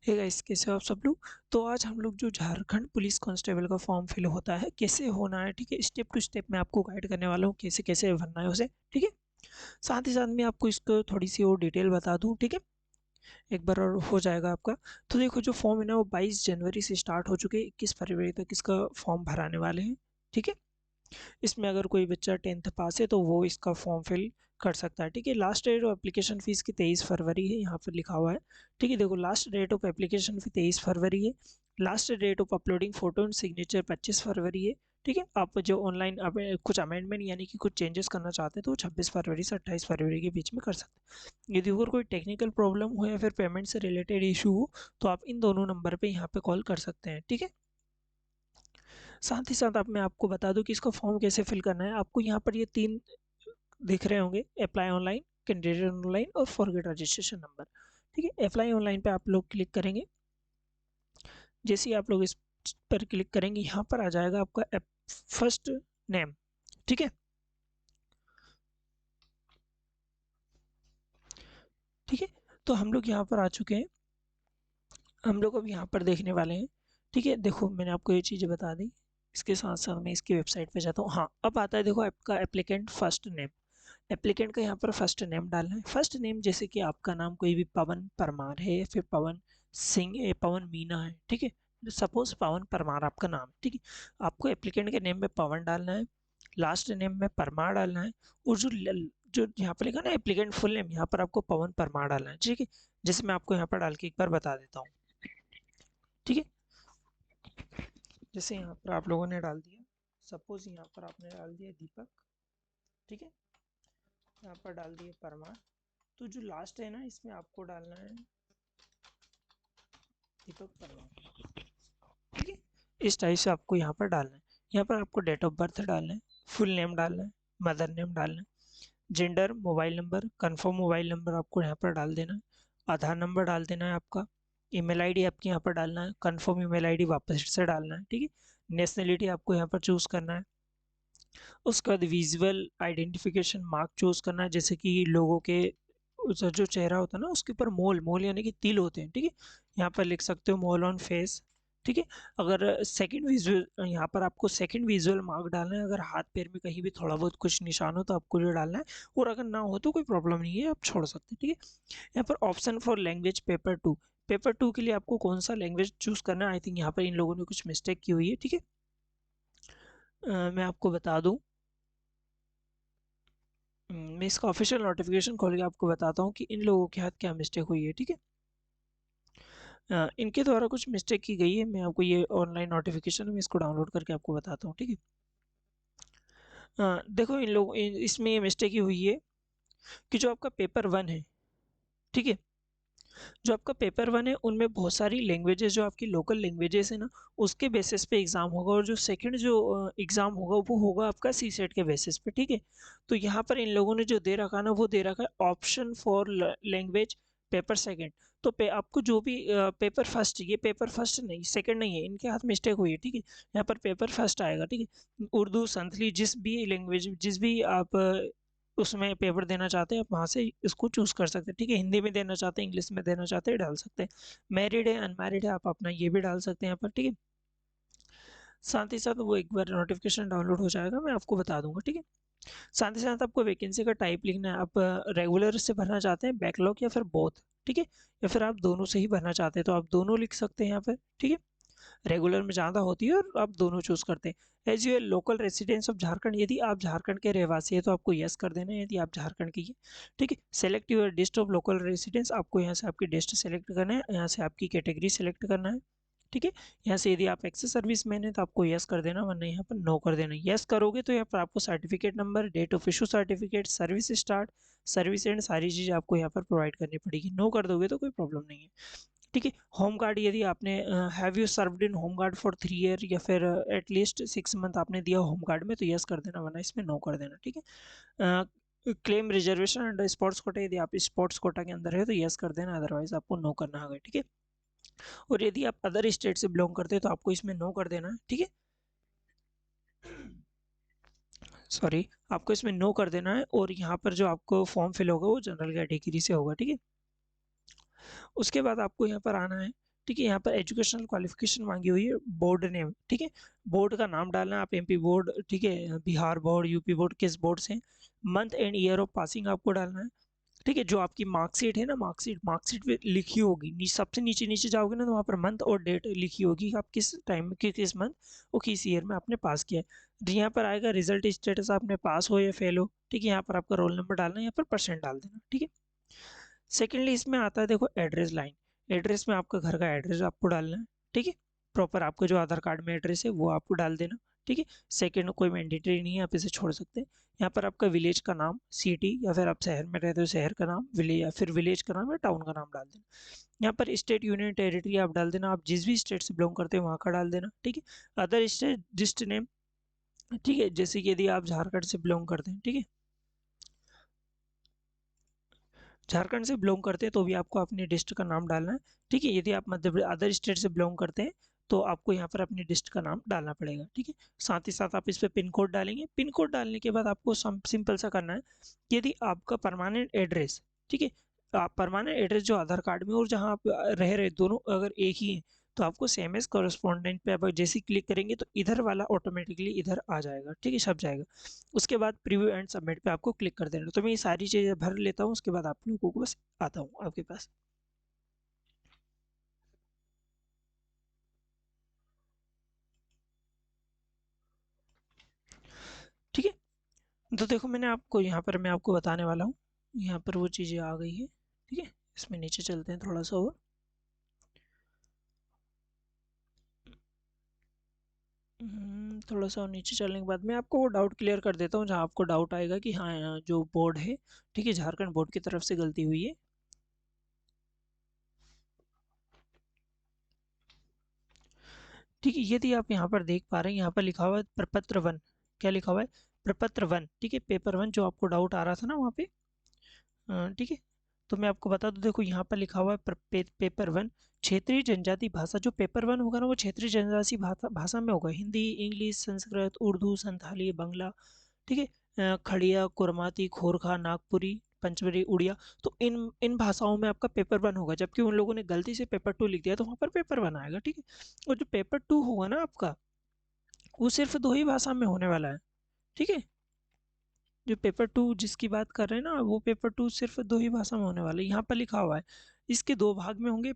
Hey guys, कैसे हो आप सब लोग। तो आज हम लोग जो झारखंड पुलिस कांस्टेबल का फॉर्म फिल होता है कैसे होना है, ठीक है, स्टेप टू स्टेप मैं आपको गाइड करने वाला हूँ कैसे कैसे भरना है उसे, ठीक है। साथ ही साथ मैं आपको इसको थोड़ी सी और डिटेल बता दूँ, ठीक है, एक बार और हो जाएगा आपका। तो देखो, जो फॉर्म है ना वो 22 जनवरी से स्टार्ट हो चुके हैं, 21 फरवरी तक इसका फॉर्म भराने वाले हैं, ठीक है। इसमें अगर कोई बच्चा 10th पास है तो वो इसका फॉर्म फिल कर सकता है, ठीक है। Last date of application fees की 23 फरवरी है, यहाँ पर लिखा हुआ है, ठीक है। देखो, last date of application fee 23 फरवरी है। Last date of uploading photo and signature 25 फरवरी है, ठीक है। आप जो ऑनलाइन आप कुछ अमेंडमेंट यानी कि कुछ चेंजेस करना चाहते हैं तो 26 फरवरी से 28 फरवरी के बीच में कर सकते हैं। यदि और कोई टेक्निकल प्रॉब्लम हो या फिर पेमेंट से रिलेटेड इशू हो तो आप इन दोनों नंबर पे यहाँ पे कॉल कर सकते हैं, ठीक है। साथ ही साथ अब मैं आपको बता दूं कि इसका फॉर्म कैसे फिल करना है। आपको यहाँ पर ये तीन दिख रहे होंगे: अप्लाई ऑनलाइन, कैंडिडेट ऑनलाइन और फॉरगेट रजिस्ट्रेशन नंबर, ठीक है। अप्लाई ऑनलाइन पे आप लोग क्लिक करेंगे। जैसे ही आप लोग इस पर क्लिक करेंगे यहाँ पर आ जाएगा आपका फर्स्ट नेम, ठीक है, ठीक है। तो हम लोग यहाँ पर आ चुके हैं, हम लोग अब यहाँ पर देखने वाले हैं, ठीक है। देखो, मैंने आपको ये चीज़ें बता दी, इसके साथ साथ मैं इसकी वेबसाइट पे जाता हूँ। हाँ, अब आता है, देखो, आपका एप्लीकेंट फर्स्ट नेम। एप्लीकेंट का यहाँ पर फर्स्ट नेम डालना है। फर्स्ट नेम जैसे कि आपका नाम कोई भी पवन परमार है या फिर पवन सिंह है, पवन मीना है, ठीक है। सपोज पवन परमार आपका नाम है, ठीक है। आपको एप्लीकेंट के नेम में पवन डालना है, लास्ट नेम में परमार डालना है, और जो यहाँ पर लिखा ना एप्लीकेंट फुल नेम, यहाँ पर आपको पवन परमार डालना है, ठीक है। जैसे मैं आपको यहाँ पर डाल के एक बार बता देता हूँ, ठीक है। जैसे यहाँ पर आप लोगों ने डाल दिया, सपोज यहाँ पर आपने डाल दिया दीपक, ठीक है। यहाँ पर डाल दिए परमार। तो जो लास्ट है ना, इसमें आपको डालना है दीपक परमार, ठीक है। इस टाइप से आपको यहाँ पर डालना है। यहाँ पर आपको डेट ऑफ बर्थ डालना है, फुल नेम डालना है, मदर नेम डालना है, gender, mobile number, confirm mobile number आपको यहाँ पर डाल देना है, आधार नंबर डाल देना है आपका, ईमेल आईडी आपके यहाँ पर डालना है, कंफर्म ईमेल आईडी वापस से डालना है, ठीक है। नेशनलिटी आपको यहाँ पर चूज़ करना है। उसके बाद विजुअल आइडेंटिफिकेशन मार्क चूज़ करना है, जैसे कि लोगों के उसका जो चेहरा होता है ना उसके ऊपर मोल मोल यानी कि तिल होते हैं, ठीक है। यहाँ पर लिख सकते हो मोल ऑन फेस, ठीक है। अगर सेकंड विजुअल, यहाँ पर आपको सेकंड विजुअल मार्क डालना है। अगर हाथ पैर में कहीं भी थोड़ा बहुत कुछ निशान हो तो आपको जो डालना है, और अगर ना हो तो कोई प्रॉब्लम नहीं है, आप छोड़ सकते हैं, ठीक है। यहाँ पर option for language paper two, paper two के लिए आपको कौन सा लैंग्वेज चूज करना है, आई थिंक यहाँ पर इन लोगों ने कुछ मिस्टेक की हुई है, ठीक है। मैं आपको बता दूं, मैं इसका ऑफिशियल नोटिफिकेशन खोल के आपको बताता हूँ कि इन लोगों के हाथ क्या मिस्टेक हुई है, ठीक है। इनके द्वारा कुछ मिस्टेक की गई है, मैं आपको ये ऑनलाइन नोटिफिकेशन में इसको डाउनलोड करके आपको बताता हूँ, ठीक है। देखो, इसमें ये मिस्टेक ही हुई है कि जो आपका पेपर वन है, ठीक है, जो आपका पेपर वन है उनमें बहुत सारी लैंग्वेजेस जो आपकी लोकल लैंग्वेजेस है ना, उसके बेसिस पे एग्ज़ाम होगा, और जो सेकंड जो एग्ज़ाम होगा वो होगा आपका सी सेट के बेसिस पे, ठीक है। तो यहाँ पर इन लोगों ने जो दे रखा है ना, वो दे रखा है option for language paper second. तो आपको जो भी पेपर फर्स्ट, ये पेपर फर्स्ट नहीं, सेकंड नहीं है, इनके हाथ मिस्टेक हुई है, ठीक है। यहाँ पर पेपर फर्स्ट आएगा, ठीक है। उर्दू, संथली, जिस भी लैंग्वेज, जिस भी आप उसमें पेपर देना चाहते हैं आप वहाँ से इसको चूज़ कर सकते हैं, ठीक है। हिंदी में देना चाहते हैं, इंग्लिश में देना चाहते हैं, डाल सकते हैं। मैरिड है, अनमैरिड है, आप अपना ये भी डाल सकते हैं यहाँ पर, ठीक है। साथ ही साथ वो एक बार नोटिफिकेशन डाउनलोड हो जाएगा, मैं आपको बता दूंगा, ठीक है। साथ ही साथ आपको वैकेंसी का टाइप लिखना है, आप रेगुलर से भरना चाहते हैं, बैकलॉग, या फिर बोथ, ठीक है। या फिर आप दोनों से ही भरना चाहते हैं तो आप दोनों लिख सकते हैं यहाँ पर, ठीक है। रेगुलर में ज़्यादा होती है और आप दोनों चूज़ करते हैं। As you local residence of Jharkhand, यदि आप झारखंड के रहवासी है तो आपको यस कर देना है, यदि आप झारखंड की है, ठीक है। Select your dist of local residence, आपको यहाँ से आपकी डिस्ट सेलेक्ट करना है, यहाँ से आपकी कैटेगरी सेलेक्ट करना है, ठीक है। यहाँ से यदि आप एक्स सर्विस मैन है तो आपको यस कर देना, वरना यहाँ पर नो कर देना। यस करोगे तो यहाँ पर आपको certificate number, date of issue certificate, service start, service end सारी चीज़ आपको यहाँ पर प्रोवाइड करनी पड़ेगी। नो कर दोगे तो कोई प्रॉब्लम नहीं है, ठीक है। होम गार्ड, यदि आपने have you served in home guard for 3 year या फिर एटलीस्ट 6 मंथ आपने दिया होम गार्ड में तो यस कर देना, वरना इसमें नो कर देना, ठीक है। Claim reservation under sports quota, यदि आप स्पोर्ट्स कोटा के अंदर है तो यस कर देना, अदरवाइज आपको नो करना होगा, ठीक है। और यदि आप अदर स्टेट से बिलोंग करते हैं तो आपको इसमें नो कर देना है, ठीक है। सॉरी, आपको इसमें नो कर देना है, और यहाँ पर जो आपको फॉर्म फिल होगा वो जनरल कैटेगरी से होगा, ठीक है। उसके बाद आपको यहाँ पर आना है, ठीक है। यहाँ पर एजुकेशनल क्वालिफिकेशन मांगी हुई है, बोर्ड नेम, ठीक है। बोर्ड का नाम डालना है आप, एमपी बोर्ड, ठीक है, बिहार बोर्ड, यूपी बोर्ड, किस बोर्ड से। Month and year of passing आपको डालना है, ठीक है। जो आपकी मार्कशीट है ना, मार्कशीट पे लिखी होगी, सबसे नीचे नीचे जाओगे ना तो वहाँ पर मंथ और डेट लिखी होगी कि आप किस टाइम में, किस मंथ और किस ईयर में आपने पास किया है। यहाँ पर आएगा रिजल्ट स्टेटस, आपने पास हो या फेल हो, ठीक है। यहाँ पर आपका रोल नंबर डालना है, यहाँ पर परसेंट डाल देना, ठीक है। सेकेंडली इसमें आता है देखो एड्रेस लाइन। एड्रेस में आपका घर का एड्रेस आपको डालना है, ठीक है। प्रॉपर आपका जो आधार कार्ड में एड्रेस है वो आपको डाल देना, ठीक है। सेकेंड कोई मैंडेटरी नहीं है, आप इसे छोड़ सकते हैं। यहाँ पर आपका विलेज का नाम, सिटी या फिर आप शहर में रहते हो शहर का नाम, विलेज या फिर विलेज का नाम या टाउन का नाम डाल देना। यहाँ पर स्टेट यूनियन टेरिटरी आप डाल देना, आप जिस भी स्टेट से बिलोंग करते हैं वहाँ का डाल देना, ठीक है। अदर स्टेट डिस्ट्रिक्ट नेम, ठीक है, जैसे कि यदि आप झारखंड से बिलोंग करते हैं, ठीक है, झारखंड से बिलोंग करते हैं तो भी आपको अपने डिस्ट्रिक्ट का नाम डालना है, ठीक है। यदि आप मध्य प्रदेश अदर स्टेट से बिलोंग करते हैं तो आपको यहाँ पर अपने डिस्ट्रिक्ट का नाम डालना पड़ेगा, ठीक है। साथ ही साथ आप इस पर पिन कोड डालेंगे। पिन कोड डालने के बाद आपको सिंपल सा करना है कि यदि आपका परमानेंट एड्रेस, ठीक है, आप परमानेंट एड्रेस जो आधार कार्ड में और जहाँ आप रह रहे दोनों अगर एक ही है तो आपको सेम एज कॉरेस्पॉन्डेंट पे आप जैसे ही क्लिक करेंगे तो इधर वाला ऑटोमेटिकली इधर आ जाएगा, ठीक है, छप जाएगा। उसके बाद प्रीव्यू एंड सबमिट पे आपको क्लिक कर देना। तो मैं ये सारी चीज़ें भर लेता हूँ, उसके बाद आप लोगों को बस आता हूँ आपके पास, ठीक है। तो देखो मैंने आपको यहाँ पर मैं आपको बताने वाला हूँ, यहाँ पर वो चीज़ें आ गई है, ठीक है। इसमें नीचे चलते हैं थोड़ा सा और। थोड़ा सा और नीचे चलने के बाद मैं आपको वो डाउट क्लियर कर देता हूँ जहाँ आपको डाउट आएगा कि हाँ यहाँ जो बोर्ड है, ठीक है, झारखंड बोर्ड की तरफ से गलती हुई है, ठीक है। यदि आप यहाँ पर देख पा रहे हैं, यहाँ पर लिखा हुआ है प्रपत्र वन। क्या लिखा हुआ है? प्रपत्र वन, ठीक है, पेपर वन जो आपको डाउट आ रहा था ना वहाँ पे, ठीक है। तो मैं आपको बता दूं, देखो यहाँ पर लिखा हुआ है पेपर वन क्षेत्रीय जनजाति भाषा। जो पेपर वन होगा ना वो क्षेत्रीय जनजाति भाषा भाषा में होगा, हिंदी, इंग्लिश, संस्कृत, उर्दू, संथाली, बंगला, ठीक है, खड़िया, कुरमाती, खोरखा, नागपुरी, पंचमरी, उड़िया। तो इन इन भाषाओं में आपका पेपर वन होगा, जबकि उन लोगों ने गलती से पेपर टू लिख दिया तो वहाँ पर पेपर वन आएगा, ठीक है। और जो पेपर टू होगा ना आपका, वो सिर्फ दो ही भाषा में होने वाला है, ठीक है। जो पेपर टू जिसकी बात कर रहे हैं ना, वो पेपर टू सिर्फ दो ही भाषा में होने वाला है। यहाँ पर लिखा हुआ है इसके दो भाग में होंगे।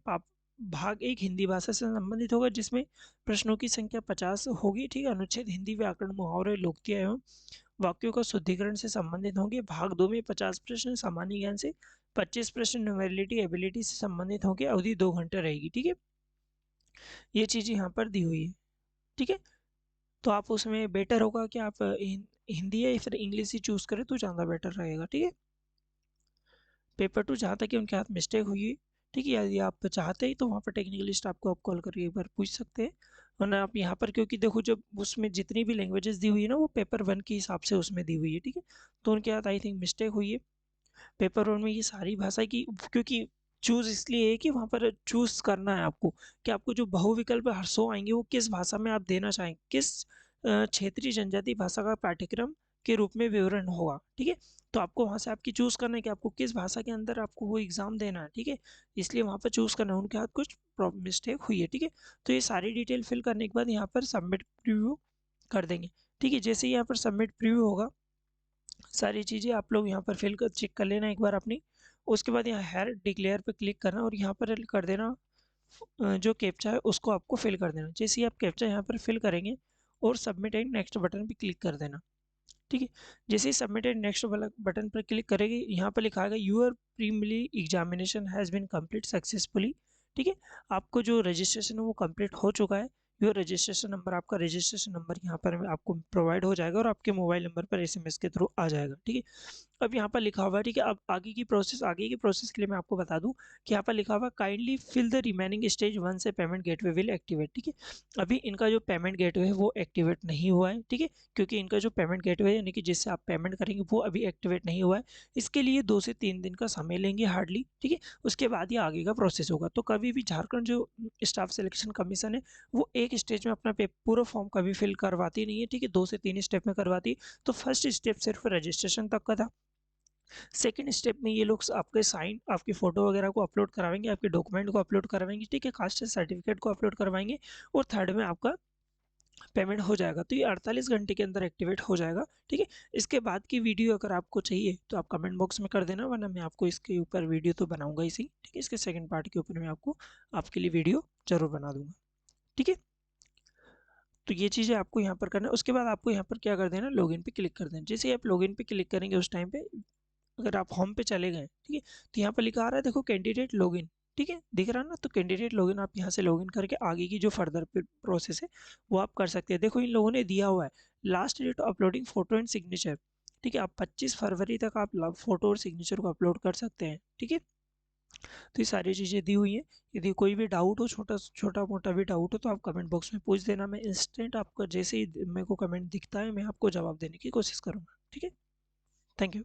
भाग एक हिंदी भाषा से संबंधित होगा जिसमें प्रश्नों की संख्या 50 होगी, ठीक है। अनुच्छेद हिंदी, व्याकरण, मुहावरे, लोकोक्ति एवं वाक्यों का शुद्धिकरण से संबंधित होंगे। भाग दो में 50 प्रश्न सामान्य ज्ञान से, 25 प्रश्न न्यूमेरिटी एबिलिटी से संबंधित होंगे। अवधि 2 घंटे रहेगी, ठीक है। ये चीज़ यहाँ पर दी हुई है, ठीक है। तो आप उसमें बेटर होगा कि आप हिंदी या फिर इंग्लिश ही चूज़ करें तो ज़्यादा बेटर रहेगा, ठीक है। पेपर टू जहाँ तक कि उनके हाथ मिस्टेक हुई है, ठीक है, यदि आप चाहते हैं तो वहाँ पर टेक्निकल स्टाफ को आप कॉल करके एक बार पूछ सकते हैं। वरना आप यहाँ पर, क्योंकि देखो जब उसमें जितनी भी लैंग्वेजेस दी हुई है ना वो पेपर वन के हिसाब से उसमें दी हुई है, ठीक है। तो उनके हाथ आई थिंक मिस्टेक हुई है। पेपर वन में ये सारी भाषा की, क्योंकि चूज़ इसलिए है कि वहाँ पर चूज़ करना है आपको कि आपको जो बहुविकल्प हर 100 आएंगे वो किस भाषा में आप देना चाहेंगे, किस क्षेत्रीय जनजाति भाषा का पाठ्यक्रम के रूप में विवरण होगा, ठीक है। तो आपको वहाँ से आपकी चूज़ करना है कि आपको किस भाषा के अंदर आपको वो एग्ज़ाम देना है, ठीक है। इसलिए वहाँ पर चूज़ करना है, उनके हाथ कुछ मिस्टेक हुई है, ठीक है। तो ये सारी डिटेल फिल करने के बाद यहाँ पर सबमिट प्रीव्यू कर देंगे, ठीक है। जैसे ही यहाँ पर सबमिट प्रीव्यू होगा, सारी चीज़ें आप लोग यहाँ पर फिल कर चेक कर लेना एक बार अपनी। उसके बाद यहाँ हेयर डिक्लेयर पे क्लिक करना और यहाँ पर कर देना जो कैप्चा है उसको आपको फिल कर देना। जैसे ही आप कैप्चा यहाँ पर फिल करेंगे और सबमिट एंड नेक्स्ट बटन पे क्लिक कर देना, ठीक है। जैसे ही सबमिट एंड नेक्स्ट वाला बटन पर क्लिक करेंगे, यहाँ पर लिखा आएगा your preliminary examination has been complete successfully, ठीक है। आपको जो रजिस्ट्रेशन है वो कंप्लीट हो चुका है। योर रजिस्ट्रेशन नंबर, आपका रजिस्ट्रेशन नंबर यहाँ पर आपको प्रोवाइड हो जाएगा और आपके मोबाइल नंबर पर एसएमएस के थ्रू आ जाएगा, ठीक है। अब यहाँ पर लिखा हुआ है, ठीक है। अब आगे की प्रोसेस के लिए मैं आपको बता दूं कि यहाँ पर लिखा हुआ kindly fill the remaining stage one से पेमेंट गेटवे विल एक्टिवेट, ठीक है। अभी इनका जो पेमेंट गेटवे है वो एक्टिवेट नहीं हुआ है, ठीक है, क्योंकि इनका जो पेमेंट गेटवे है यानी कि जिससे आप पेमेंट करेंगे वो अभी एक्टिवेट नहीं हुआ है। इसके लिए 2 से 3 दिन का समय लेंगे हार्डली, ठीक है। उसके बाद ही आगे का प्रोसेस होगा। तो कभी भी झारखंड जो स्टाफ सिलेक्शन कमीशन है वो एक स्टेज में अपना पूरा फॉर्म कभी फिल करवाती नहीं है, ठीक है, 2 से 3 स्टेप में करवाती है। तो फर्स्ट स्टेप सिर्फ रजिस्ट्रेशन तक का था, सेकंड स्टेप में ये लोग आपके साइन, आपकी फ़ोटो वगैरह को अपलोड करवाएंगे, आपके डॉक्यूमेंट को अपलोड करवाएंगे, ठीक है, कास्ट सर्टिफिकेट को अपलोड करवाएंगे, और थर्ड में आपका पेमेंट हो जाएगा। तो ये 48 घंटे के अंदर एक्टिवेट हो जाएगा, ठीक है। इसके बाद की वीडियो अगर आपको चाहिए तो आप कमेंट बॉक्स में कर देना, वरना मैं आपको इसके ऊपर वीडियो तो बनाऊंगा इसी, ठीक है, इसके सेकंड पार्ट के ऊपर मैं आपको आपके लिए वीडियो जरूर बना दूंगा, ठीक है। तो ये चीज़ें आपको यहाँ पर करना है। उसके बाद आपको यहाँ पर क्या कर देना, लॉगिन पे क्लिक कर देना। जैसे ही आप लॉगिन पे क्लिक करेंगे उस टाइम पे अगर आप होम पे चले गए, ठीक है, तो यहाँ पर लिखा आ रहा है देखो कैंडिडेट लॉगिन, ठीक है, दिख रहा है ना। तो कैंडिडेट लॉगिन आप यहाँ से लॉगिन करके आगे की जो फर्दर प्रोसेस है वो आप कर सकते हैं। देखो इन लोगों ने दिया हुआ है last date uploading photo and signature, ठीक है, आप 25 फरवरी तक आप फोटो और सिग्नेचर को अपलोड कर सकते हैं, ठीक है। तो ये सारी चीज़ें दी हुई हैं। यदि कोई भी डाउट हो, छोटा छोटा मोटा भी डाउट हो, तो आप कमेंट बॉक्स में पूछ देना। मैं इंस्टेंट आपका जैसे ही मेरे को कमेंट दिखता है मैं आपको जवाब देने की कोशिश करूँगा, ठीक है। Thank you.